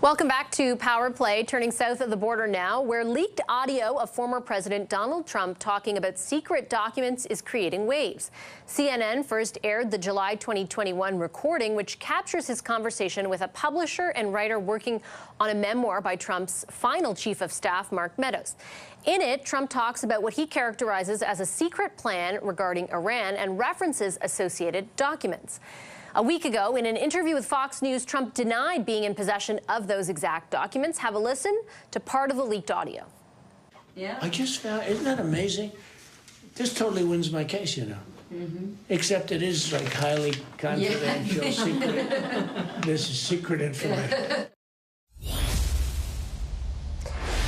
Welcome back to Power Play, turning south of the border now, where leaked audio of former President Donald Trump talking about secret documents is creating waves. CNN first aired the July 2021 recording, which captures his conversation with a publisher and writer working on a memoir by Trump's final chief of staff, Mark Meadows. In it, Trump talks about what he characterizes as a secret plan regarding Iran and references associated documents. A week ago, in an interview with Fox News, Trump denied being in possession of those exact documents. Have a listen to part of the leaked audio. Yeah. I just found, isn't that amazing? This totally wins my case, you know. Mm-hmm. Except it is like highly confidential, secret. This is secret information.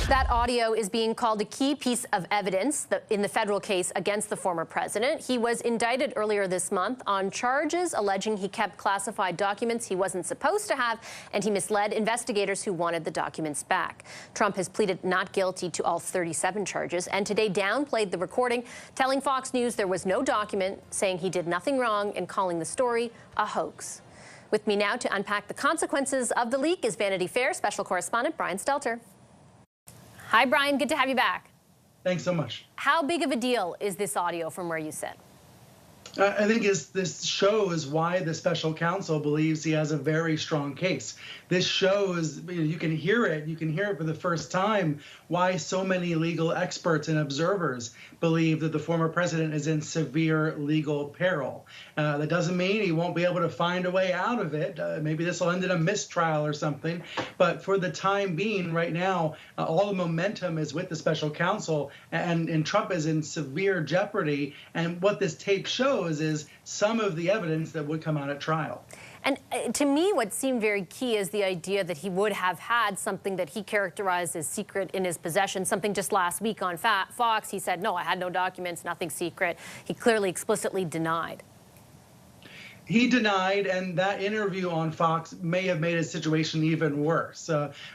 That audio is being called a key piece of evidence in the federal case against the former president. He was indicted earlier this month on charges alleging he kept classified documents he wasn't supposed to have, and he misled investigators who wanted the documents back. Trump has pleaded not guilty to all 37 charges, and today downplayed the recording, telling Fox News there was no document, saying he did nothing wrong, and calling the story a hoax. With me now to unpack the consequences of the leak is Vanity Fair special correspondent Brian Stelter. Hi, Brian. Good to have you back. Thanks so much. How big of a deal is this audio from where you sit? I think this shows why the special counsel believes he has a very strong case. This shows, you can hear it for the first time, why so many legal experts and observers believe that the former president is in severe legal peril. That doesn't mean he won't be able to find a way out of it. Maybe this will end in a mistrial or something. But for the time being, right now, all the momentum is with the special counsel, and Trump is in severe jeopardy. And what this tape shows is some of the evidence that would come out at trial. And to me, what seemed very key is the idea that he would have had something that he characterized as secret in his possession. Something just last week on Fox, he said, no, I had no documents, nothing secret. He clearly explicitly denied. He denied, and that interview on Fox may have made his situation even worse.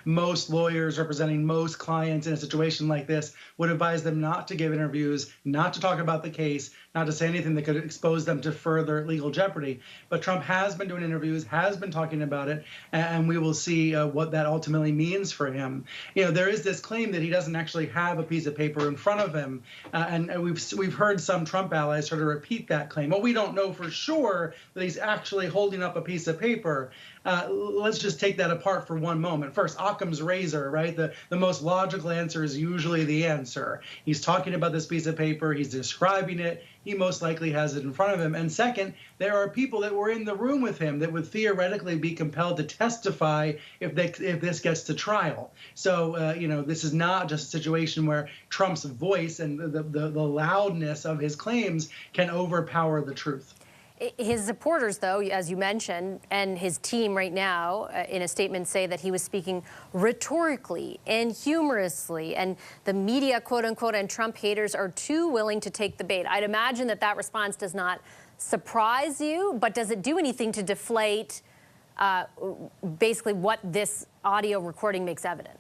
Most lawyers representing most clients in a situation like this would advise them not to give interviews, not to talk about the case, not to say anything that could expose them to further legal jeopardy. But Trump has been doing interviews, has been talking about it, and we will see what that ultimately means for him. You know, there is this claim that he doesn't actually have a piece of paper in front of him, and we've heard some Trump allies sort of repeat that claim. Well, we don't know for sure that he's actually holding up a piece of paper. Let's just take that apart for one moment. First, Occam's razor, right? The most logical answer is usually the answer. He's talking about this piece of paper. He's describing it. He most likely has it in front of him. And second, there are people that were in the room with him that would theoretically be compelled to testify if this gets to trial. So, you know, this is not just a situation where Trump's voice and the loudness of his claims can overpower the truth. His supporters, though, as you mentioned, and his team right now, in a statement, say that he was speaking rhetorically and humorously, and the media, quote unquote, and Trump haters are too willing to take the bait. I'd imagine that response does not surprise you, but does it do anything to deflate basically what this audio recording makes evident?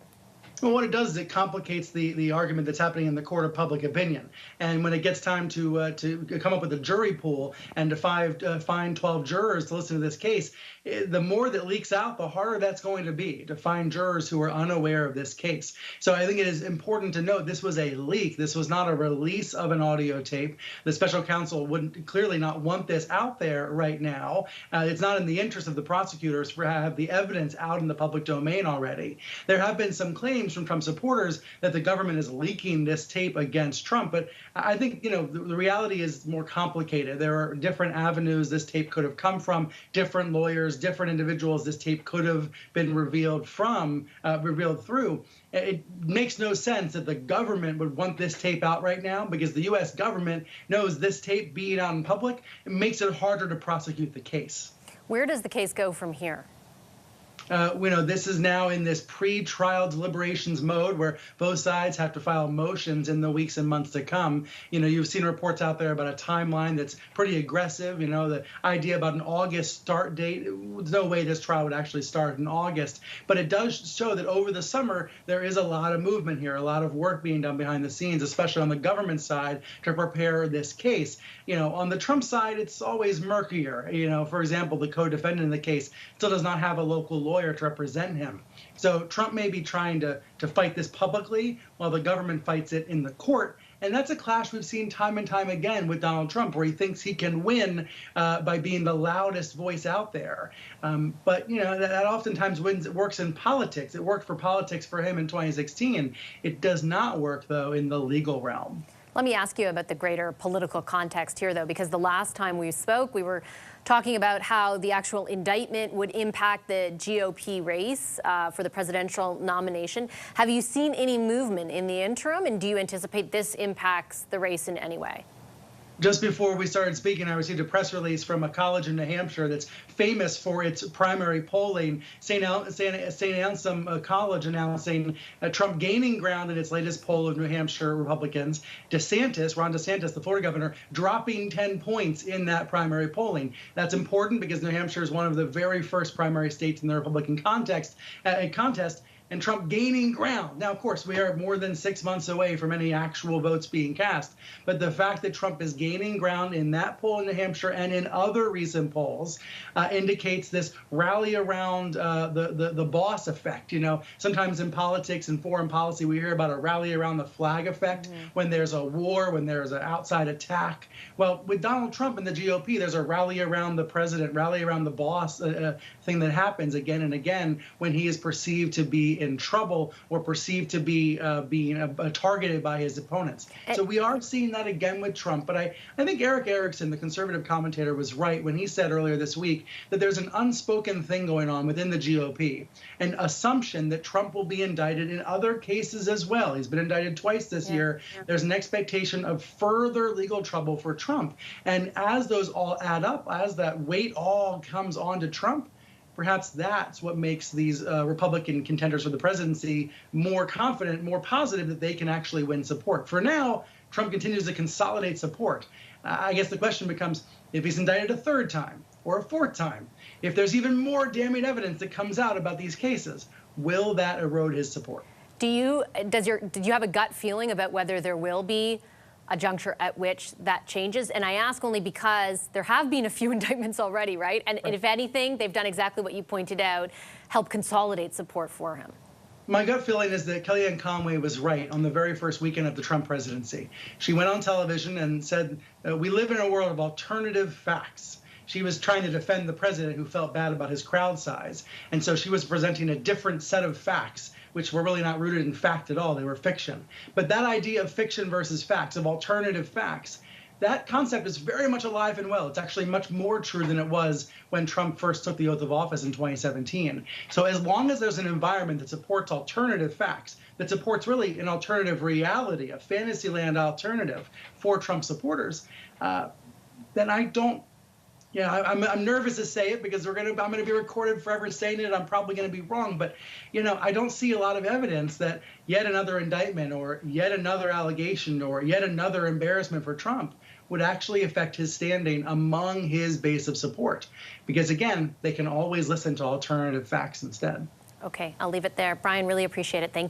Well, what it does is it complicates the argument that's happening in the court of public opinion. And when it gets time to come up with a jury pool and to find 12 jurors to listen to this case, the more that leaks out, the harder that's going to be to find jurors who are unaware of this case. So I think it is important to note this was a leak. This was not a release of an audio tape. The special counsel would clearly not want this out there right now. It's not in the interest of the prosecutors to have the evidence out in the public domain already. There have been some claims from Trump supporters that the government is leaking this tape against Trump. But I think, you know, the reality is more complicated. There are different avenues this tape could have come from, different lawyers, different individuals this tape could have been revealed through. It makes no sense that the government would want this tape out right now, because the U.S. government knows this tape being out in public, it makes it harder to prosecute the case. Where does the case go from here? You know, this is now in this pre-trial deliberations mode where both sides have to file motions in the weeks and months to come. You know, you've seen reports out there about a timeline that's pretty aggressive. You know, the idea about an August start date, there's no way this trial would actually start in August. But it does show that over the summer, there is a lot of movement here, a lot of work being done behind the scenes, especially on the government side, to prepare this case. You know, on the Trump side, it's always murkier. You know, for example, the co-defendant in the case still does not have a local lawyer. lawyer to represent him. So Trump may be trying to fight this publicly while the government fights it in the court. And that's a clash we've seen time and time again with Donald Trump, where he thinks he can win by being the loudest voice out there. But, that oftentimes works in politics. It worked for politics for him in 2016. It does not work, though, in the legal realm. Let me ask you about the greater political context here, though, because the last time we spoke, we were talking about how the actual indictment would impact the GOP race for the presidential nomination. Have you seen any movement in the interim, and do you anticipate this impacts the race in any way? Just before we started speaking, I received a press release from a college in New Hampshire that's famous for its primary polling, St. Anselm College, announcing Trump gaining ground in its latest poll of New Hampshire Republicans. Ron DeSantis, the Florida governor, dropping 10 points in that primary polling. That's important because New Hampshire is one of the very first primary states in the Republican contest. And Trump gaining ground. Now, of course, we are more than 6 months away from any actual votes being cast. But the fact that Trump is gaining ground in that poll in New Hampshire and in other recent polls indicates this rally around the boss effect. Sometimes in politics and foreign policy, we hear about a rally around the flag effect when there's a war, when there's an outside attack. Well, with Donald Trump and the GOP, there's a rally around the president, rally around the boss thing that happens again and again when he is perceived to be in trouble or perceived to be being targeted by his opponents. So we are seeing that again with Trump. But I think Eric Erickson, the conservative commentator, was right when he said earlier this week that there's an unspoken thing going on within the GOP, an assumption that Trump will be indicted in other cases as well. He's been indicted twice this year. There's an expectation of further legal trouble for Trump. And as those all add up, as that weight all comes on to Trump, perhaps that's what makes these Republican contenders for the presidency more confident, more positive that they can actually win support. For now, Trump continues to consolidate support. I guess the question becomes, if he's indicted a third time or a fourth time, if there's even more damning evidence that comes out about these cases, will that erode his support? Did you have a gut feeling about whether there will be a juncture at which that changes? And I ask only because there have been a few indictments already, right? And if anything, they've done exactly what you pointed out, help consolidate support for him. My gut feeling is that Kellyanne Conway was right on the very first weekend of the Trump presidency. She went on television and said, we live in a world of alternative facts. She was trying to defend the president who felt bad about his crowd size. And so she was presenting a different set of facts, which were really not rooted in fact at all. They were fiction. But that idea of fiction versus facts, of alternative facts, that concept is very much alive and well. It's actually much more true than it was when Trump first took the oath of office in 2017. So as long as there's an environment that supports alternative facts, that supports really an alternative reality, a fantasyland alternative for Trump supporters, then I don't. I'm nervous to say it because I'm going to be recorded forever saying it. I'm probably going to be wrong, but I don't see a lot of evidence that yet another indictment or yet another allegation or yet another embarrassment for Trump would actually affect his standing among his base of support. Because again, they can always listen to alternative facts instead. Okay, I'll leave it there. Brian, really appreciate it. Thank you.